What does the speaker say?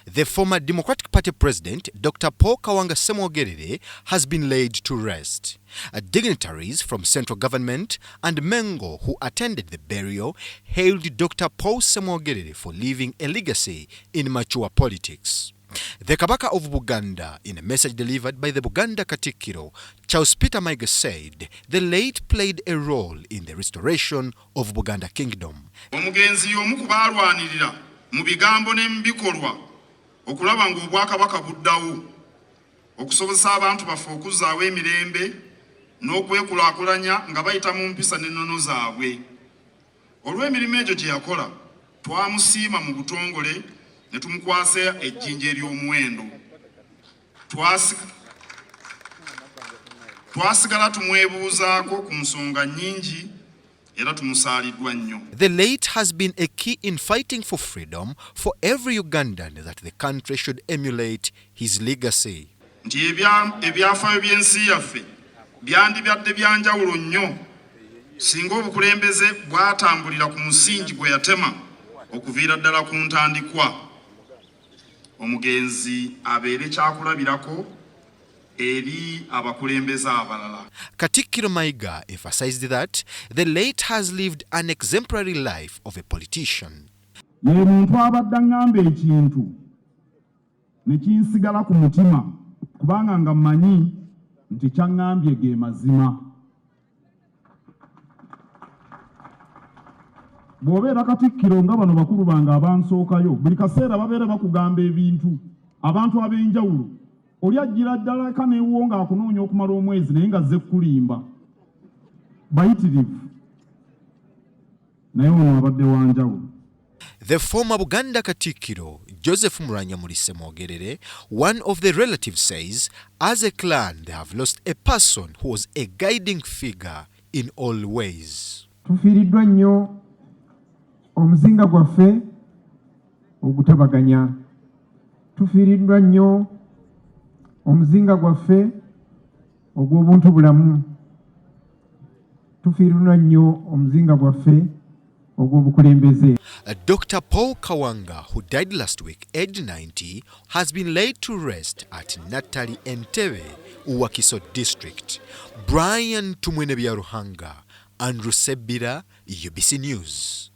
The former Democratic Party president, Dr. Paul Kawanga has been laid to rest. Dignitaries from central government and Mengo who attended the burial hailed Dr. Paul for leaving a legacy in mature politics. The Kabaka of Buganda, in a message delivered by the Buganda Katikkiro Charles Peter Mayiga, said the late played a role in the restoration of Buganda Kingdom. Omugenzi omu kubalwanirira mu bigambo n'ebikolwa okulaba ng'obwakabaka buddawo okusobozesa abantu baffe okuzzaawo emirembe n'okwekulaakulanya nga bayita mu mpisa n'ennono zaabwe. Olw'emirimu egyo gye yakola twamusiima mu butongole ne tumukwasa ejjinja ery'omuwendo. Twasigala tumwebuuzaako ku nsonga nnyingi era tumusaaliddwa nnyo. The late has been a key in fighting for freedom for every Ugandan that the country should emulate his legacy. Nti ebyafaayo by'ensi yaffe byandibadde byanjawulo nnyo singa obukulembeze bwatambulira ku musingi gwe yatema okuviira ddala ku ntandikwa. Omugenzi abeere kyakulabirako eri abakulembeze abalala. Katikkiro Mayiga emphasized that the late has lived an exemplary life of a politician. Ye muntu abadde aŋŋamba ekintu ne kinsigala ku mutima kubanga nga mmanyi nti kyaŋŋambye ge mazima. Bw'obeera Katikkiro nga bano bakulu bange abansookayo buli kaseera babeera bakugamba ebintu abantu ab'enjawulo oli ajjira ddala eka neewuwo ng'akunoonya okumala omwezi naye nga zze kulimba bayitirivu naye ono abadde wa njawulo. The former Buganda Katikkiro Joseph Mulise Mwogerere, one of the relatives, says as a clan they have lost a person who was a guiding figure in all ways. Tufiiriddwa nnyo omuzinga gwaffe ogutabaganya. Tufiiriddwa nnyo omuzinga gwaffe ogw'obuntu bulamu. Tufiiriddwa nnyo omuzinga gwaffe ogw'obukulembeze. Dr. Paul Kawanga, who died last week aged 90, has been laid to rest at Natali Entebbe, Uwakiso district. Brian Tumwenebya Ruhanga, Andrew Sebira, UBC News.